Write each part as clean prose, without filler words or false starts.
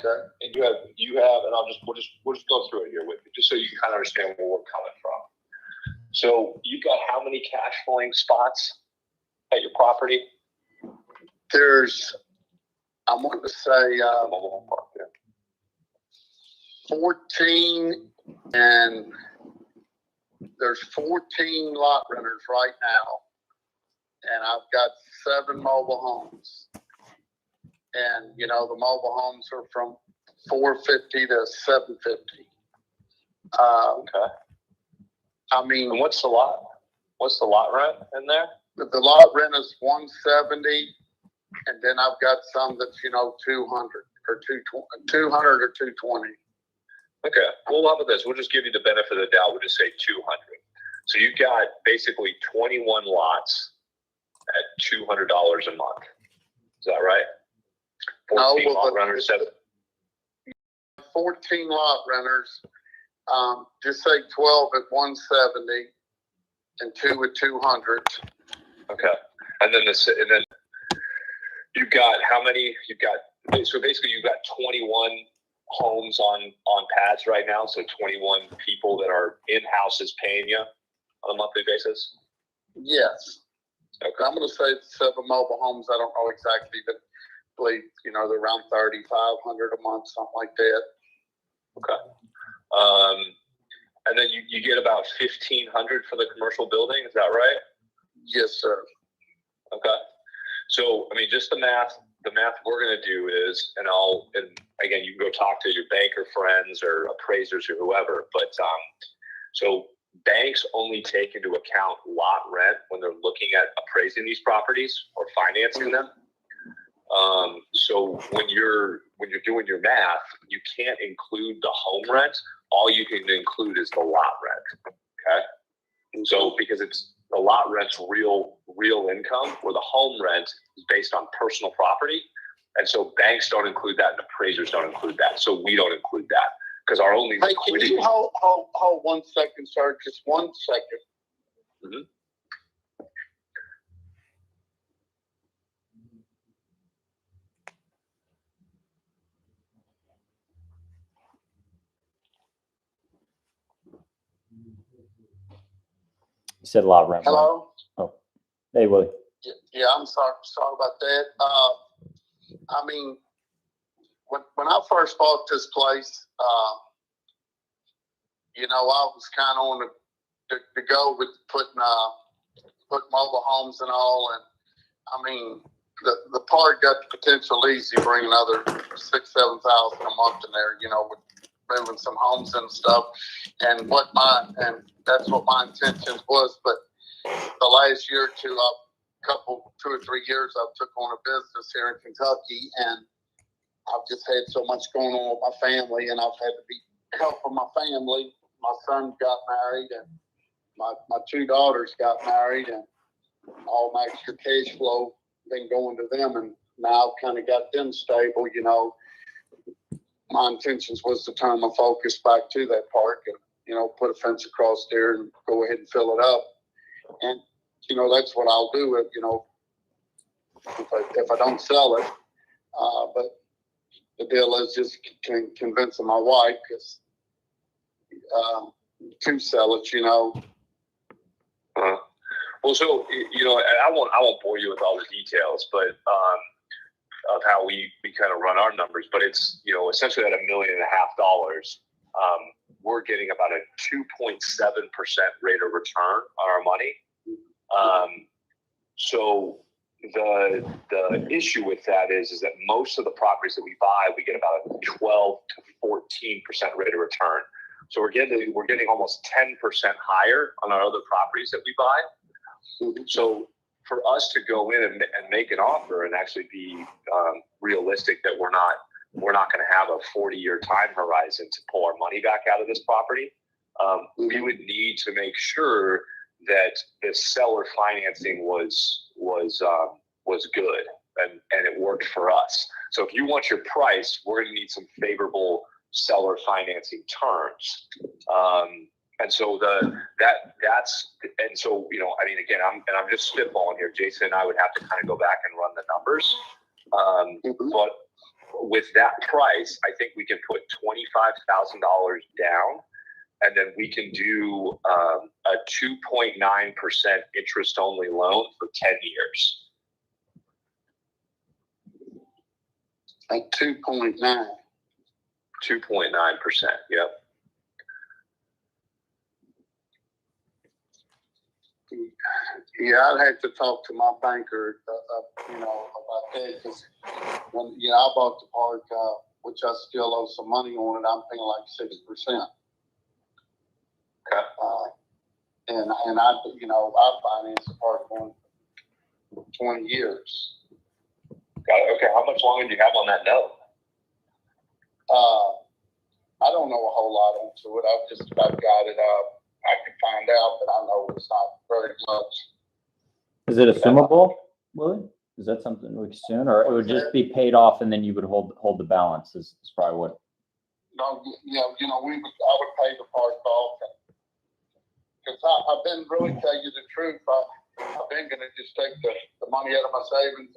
And you have, and we'll just go through it here with you, just so you can kind of understand where we're coming from. So you've got how many cash flowing spots at your property? There's, I want to say, Mobile home park, yeah. 14, and there's 14 lot renters right now, and I've got 7 mobile homes. And, you know, the mobile homes are from 450 to 750. Okay. I mean, And what's the lot rent in there? the lot rent is 170, and then I've got some that's, you know, 200 or 200 or 220. Okay. Well, how about this? We'll just give you the benefit of the doubt. We'll just say 200. So you've got basically 21 lots at $200 a month. Is that right? 14 lot renters, 14 lot renters. Just say 12 at 170 and 2 at 200. Okay. And then you've got how many? So basically you've got 21 homes on pads right now. So 21 people that are in houses paying you on a monthly basis. Yes. Okay. I'm going to say 7 mobile homes. I don't know exactly, but believe, you know, they're around 3,500 a month, something like that. Okay. And then you get about 1,500 for the commercial building. Is that right? Yes, sir. Okay. So, I mean, just the math we're going to do is, and again, you can go talk to your banker friends or appraisers or whoever, but, so banks only take into account lot rent when they're looking at appraising these properties or financing them. So when you're doing your math, you can't include the home rent. All you can include is the lot rent. Okay. So because it's the lot rent's real income, where the home rent is based on personal property. And so banks don't include that and appraisers don't include that. So we don't include that because our only liquidity. Can you hold 1 second, sir? Just 1 second. Mm-hmm. You said lot rent. Hello? Oh, hey, Willie. Yeah, I'm sorry about that. I mean, when I first bought this place, you know, I was kind of on the go with putting mobile homes and all, and I mean, the part got the potential easy, bring another 6,000-7,000 a month in there, you know, with moving some homes and stuff, and that's what my intentions was. But the last year or two, 2 or 3 years, I took on a business here in Kentucky, and I've just had so much going on with my family, and I've had to be helping my family. My son got married, and my 2 daughters got married, and all my extra cash flow been going to them, and now I've kind of got them stable. You know, my intentions was to turn my focus back to that park and, you know, put a fence across there and go ahead and fill it up. And, you know, that's what I'll do, you know, if I don't sell it. But the deal is just convincing my wife to sell it, you know. Well, so, you know, I won't bore you with all the details, but of how we kind of run our numbers, but it's, you know, essentially at $1.5 million, we're getting about a 2.7% rate of return on our money. So the issue with that is that most of the properties that we buy, we get about a 12 to 14% rate of return. So we're getting almost 10% higher on our other properties that we buy. So for us to go in and make an offer and actually be realistic that we're not going to have a 40-year time horizon to pull our money back out of this property, we would need to make sure that the seller financing was good and it worked for us. So if you want your price, we're going to need some favorable seller financing terms. And so so, you know, I mean, again, I'm just spitballing here. Jason and I would have to kind of go back and run the numbers. But with that price, I think we can put $25,000 down, and then we can do a 2.9% interest only loan for 10 years. At 2.9. 2.9%. Yep. Yeah, I'd have to talk to my banker, about that, because when, I bought the park, which I still owe some money on it, I'm paying like 6%. Okay. And I financed the park for 20 years. Got it. Okay. How much longer do you have on that note? I don't know a whole lot into it. I've just about got it up. I can find out, but I know it's not very much. Is it assumable, Willie? Is that something we can assume, or it would just be paid off and then you would hold the balance? Is probably what. No, I would pay the park off, because I've been really tell you the truth. I've been gonna just take the money out of my savings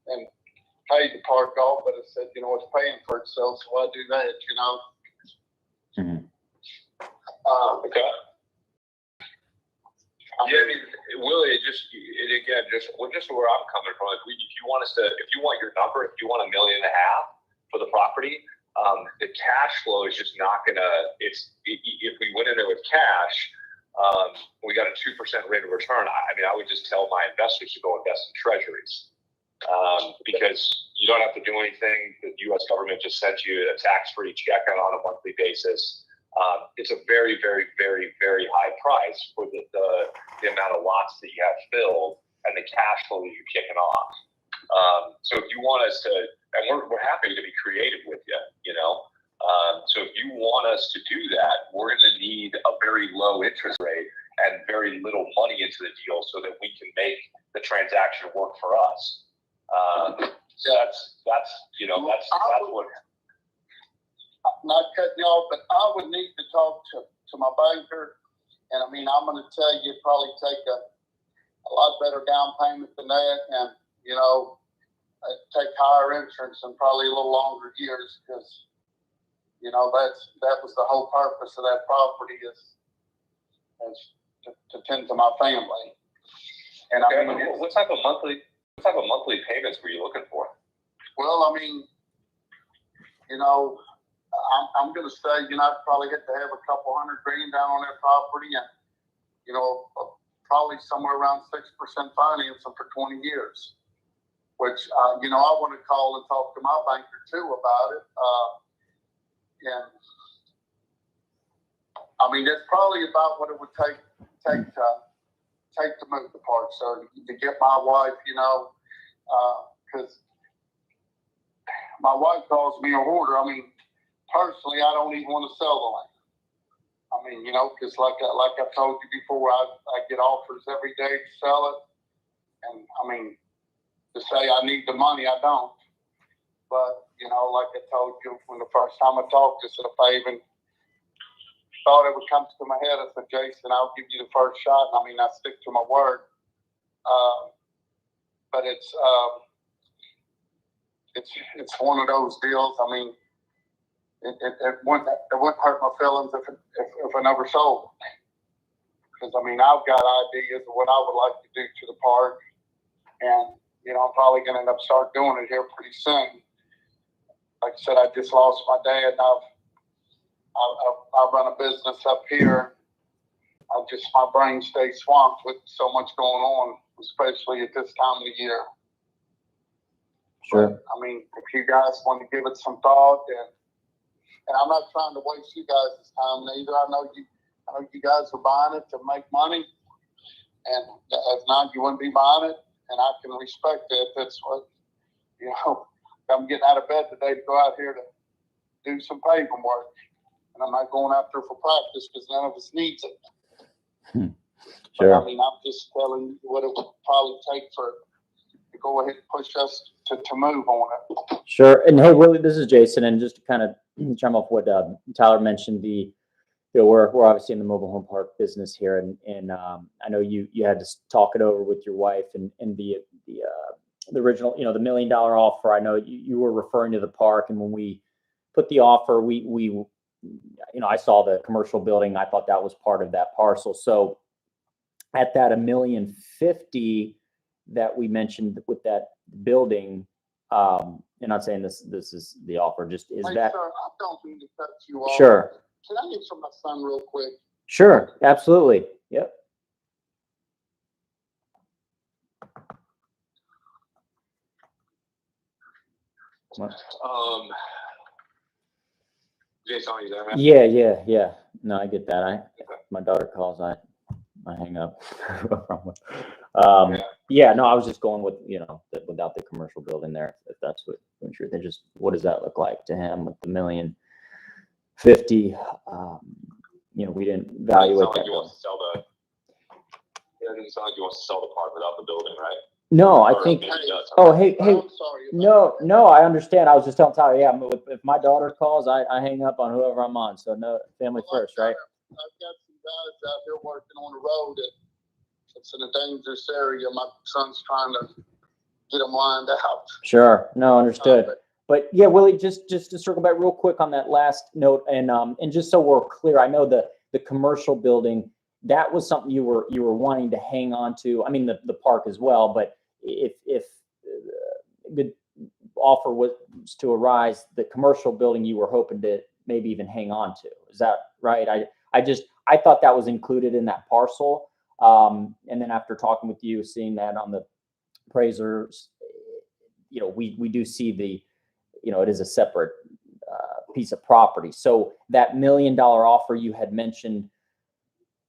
and pay the park off, but it said, it's paying for itself, so I do that, Mm-hmm. Okay. Yeah, I mean, Willie, just where I'm coming from. If you want your number, if you want $1.5 million for the property, the cash flow is just not gonna. If we went in there with cash, we got a 2% rate of return. I mean, I would just tell my investors to go invest in treasuries, because you don't have to do anything. The U.S. government just sent you a tax-free check on a monthly basis. It's a very, very, very, very high price for the amount of lots that you have filled and the cash flow that you're kicking off. So if you want us to, and we're happy to be creative with you, so if you want us to do that, we're going to need a very low interest rate and very little money into the deal so that we can make the transaction work for us. So that's what. Not cutting you off, but I would need to talk to my banker, and I'm going to tell you, it'd probably take a lot better down payment than that, and take higher insurance and probably a little longer years, because that was the whole purpose of that property is to tend to my family. And okay, what type of monthly payments were you looking for? Well, I'm going to say, I'd probably have to have a couple $100,000 down on that property, and probably somewhere around 6% financing for 20 years. Which I want to call and talk to my banker too about it. And that's probably about what it would take to move the park. So to get my wife, because my wife calls me a hoarder. Personally, I don't even want to sell the land. Because like I told you before, I get offers every day to sell it. And to say I need the money, I don't. But, like I told you when the first time I talked to you, if I even thought it would come to my head, I said, Jason, I'll give you the first shot. I stick to my word. But it's one of those deals. It wouldn't hurt my feelings if I never sold. Because I've got ideas of what I would like to do to the park, and I'm probably going to end up start doing it here pretty soon. Like I said, I just lost my dad, and I run a business up here. My brain stays swamped with so much going on, especially at this time of the year. Sure. But, if you guys want to give it some thought, and I'm not trying to waste you guys' time neither. I know you guys are buying it to make money, and if not, you wouldn't be buying it, and I can respect that. That's what, I'm getting out of bed today to go out here to do some paving work, and I'm not going out there for practice because none of us needs it. Sure. But, I'm just telling you what it would probably take to go ahead and push us to move on it. Sure. And hey, Willie, this is Jason, and just to kind of chime off what Tyler mentioned, we're obviously in the mobile home park business here, and I know you had to talk it over with your wife, and the the original, you know, the $1 million offer, I know you were referring to the park, and when we put the offer, we, you know, I saw the commercial building. I thought that was part of that parcel. So at that $1,050,000 that we mentioned with that building, and I'm saying this is the offer, just is Hey, that, sir, I don't mean to cut you off. sure, Can I answer my son real quick? sure, absolutely. Yep. Jason, are you there, man? Yeah. No, I get that. My daughter calls, I hang up. Yeah, no, I was just going with, you know, without the commercial building there, if that's what they just, what does that look like to him with the $1,050,000? You know, we didn't evaluate that. It doesn't sound like he wants to sell the park without the building, right? No, I Or think, maybe he does. oh, hey, I'm sorry. about no, I understand. I was just telling Tyler, yeah, if my daughter calls, I hang up on whoever I'm on. So no, family Well, first, right? I've got some guys out here working on the road. It's in a dangerous area. My son's trying to get them lined out. Sure. No, understood. But But yeah, Willie, just to circle back real quick on that last note, and just so we're clear, I know the commercial building, that was something you were wanting to hang on to. I mean, the park as well, but if the offer was to arise, the commercial building you were hoping to maybe even hang on to. Is that right? I thought that was included in that parcel. And then after talking with you, seeing that on the appraisers, you know, we do see the, you know, it is a separate piece of property. So that $1 million offer you had mentioned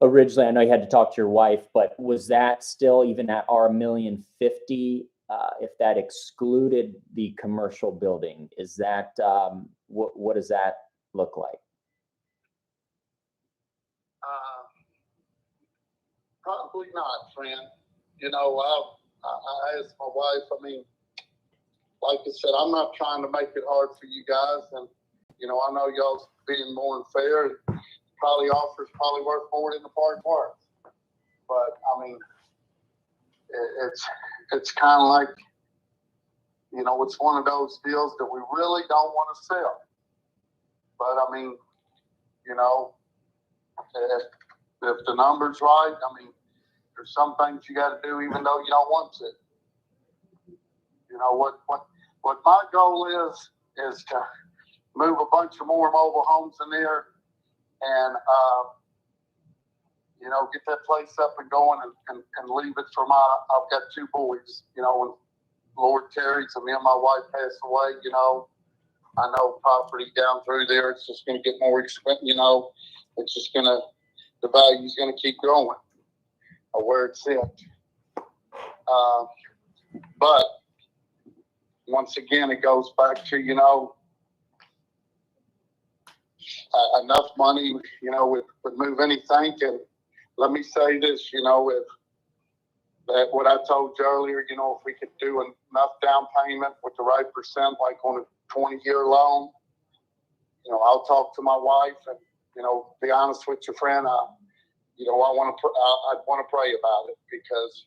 originally, I know you had to talk to your wife, but was that still even at our $1,050,000? If that excluded the commercial building, is that what does that look like? probably not, friend. You know, I asked my wife. I mean, like I said, I'm not trying to make it hard for you guys, and you know, I know y'all's being more than fair. Probably offers probably worth more than the park worth, but I mean, it's kind of like, you know, it's one of those deals that we really don't want to sell. But I mean, you know, if the number's right, I mean, there's some things you got to do even though you don't want to. You know, what my goal is to move a bunch of more mobile homes in there and, you know, get that place up and going and leave it for I've got two boys, you know, when Lord tarries and me and my wife pass away, you know, I know property down through there, it's just going to get more expensive, you know, it's just going to, the value's going to keep growing where it's at. But once again, it goes back to, you know, enough money, you know, would move anything. And let me say this, you know, if that what I told you earlier, you know, if we could do enough down payment with the right percent, like on a 20-year loan, you know, I'll talk to my wife and, you know, be honest with your friend. You know, I'd want to pray about it because,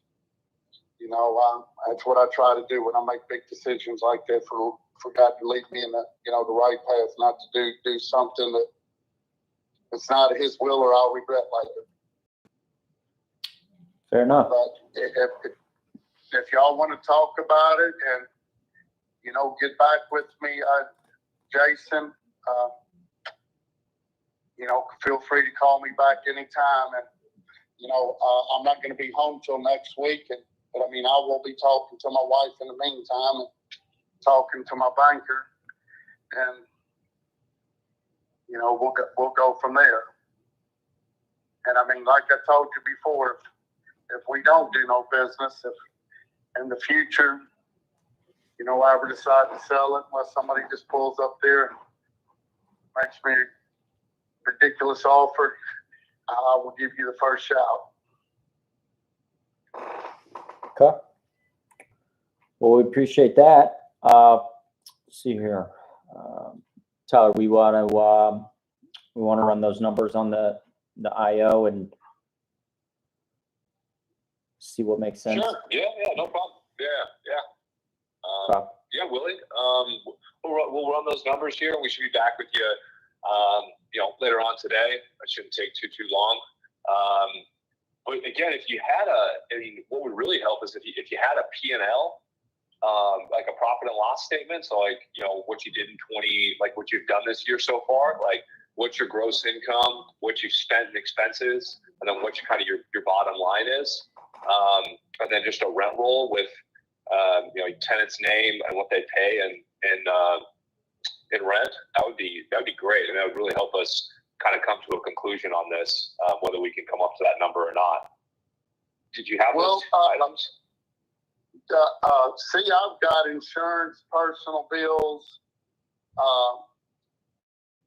you know, that's what I try to do when I make big decisions like that for God to lead me in the, you know, the right path, not to do something that it's not His will or I'll regret later. Fair enough. But if y'all want to talk about it and, you know, get back with me, Jason, you know, feel free to call me back anytime. And, you know, I'm not going to be home till next week. But I mean, I will be talking to my wife in the meantime and talking to my banker. And, you know, we'll go from there. And I mean, like I told you before, if we don't do no business, if in the future, you know, I ever decide to sell it, unless somebody just pulls up there and makes me a ridiculous offer, I will give you the first shout. Okay. Well, we appreciate that. Let's see here, Tyler, we want to run those numbers on the IO and see what makes sense. Sure. Yeah, no problem. Yeah. Yeah, Willie. We'll run those numbers here. We should be back with you, later on today. It shouldn't take too long. But again, if you had what would really help is if you had a P&L, like a profit and loss statement. So like, what you did in like what you've done this year so far, like what's your gross income, what you spent in expenses, and then what your bottom line is. And then just a rent roll with, tenant's name and what they pay in rent. That would be great. And that would really help us kind of come to a conclusion on this, whether we can come up to that number or not. Did you have those items? See, I've got insurance, personal bills.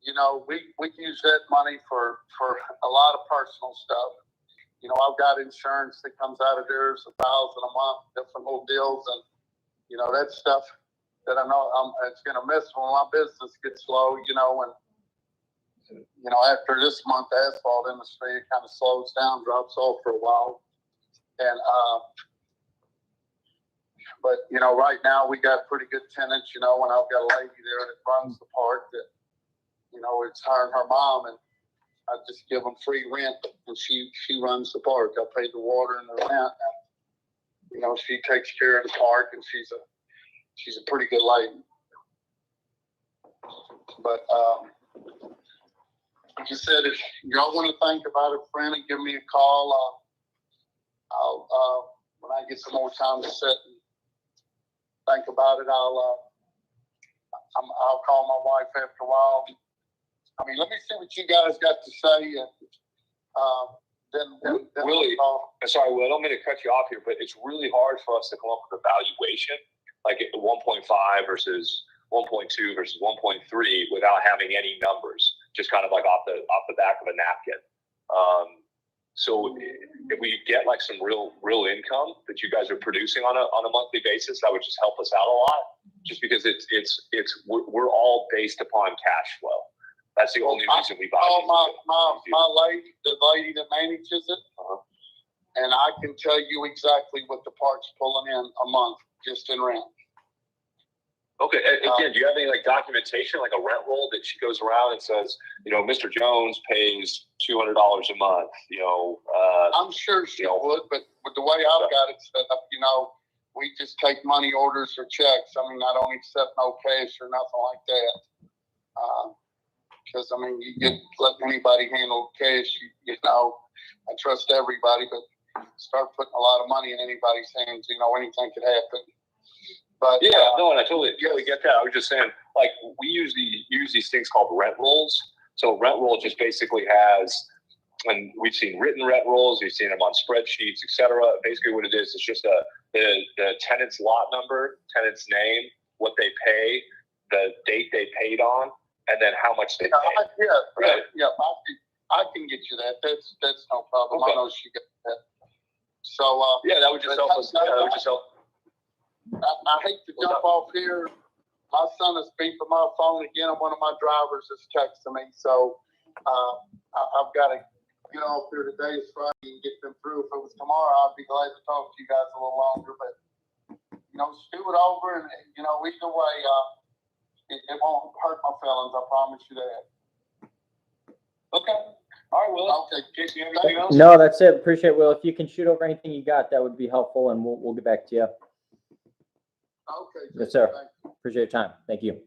We use that money for a lot of personal stuff. I've got insurance that comes out of there, $1,000 a month, different little deals, and that stuff that I know it's going to miss when my business gets slow. After this month, the asphalt industry kind of slows down, drops off for a while, and but right now we got pretty good tenants. And I've got a lady there that runs the park that it's her and her mom, and I just give them free rent, and she runs the park. I pay the water and the rent. And, she takes care of the park, and she's a pretty good lady. But like you said, if y'all want to think about it, friendly, give me a call. I'll when I get some more time to sit and think about it, I'll call my wife after a while. Let me see what you guys got to say, and then Willie, sorry, Will, I don't mean to cut you off here, but it's really hard for us to come up with a valuation, like 1.5 versus 1.2 versus 1.3, without having any numbers, just kind of like off the back of a napkin. So if we get like some real income that you guys are producing on a monthly basis, that would just help us out a lot. Just because we're all based upon cash flow. That's the only reason we buy. The lady that manages it, and I can tell you exactly what the park's pulling in a month just in rent. Okay. Again, do you have any documentation, like a rent roll that she goes around and says, Mr. Jones pays $200 a month? I'm sure she would, but with the way I've got it set up, we just take money orders or checks. I don't accept no cash or nothing like that. Because you get let anybody handle cash. I trust everybody, but start putting a lot of money in anybody's hands. Anything could happen. But and I totally get that. I was just saying, we usually use these things called rent rolls. So rent roll just basically has, and we've seen written rent rolls, we've seen them on spreadsheets, etc. Basically, what it is, it's just the tenant's lot number, tenant's name, what they pay, the date they paid on, and then how much they pay. I can get you that. That's no problem. Okay. I know she got that. So that would just help us. That would just help. I hate to jump off here. My son is beeping my phone again, and one of my drivers is texting me. So I've got to get off here today. It's Friday and get them through. If it was tomorrow, I'd be glad to talk to you guys a little longer. But stew it over, and either way, it won't hurt my feelings. I promise you that. Okay. All right, Will. Okay. Casey, anything else? No, that's it. Appreciate it, Will. If you can shoot over anything you got, that would be helpful, and we'll get back to you. Okay. Yes, sir. Appreciate your time. Thank you.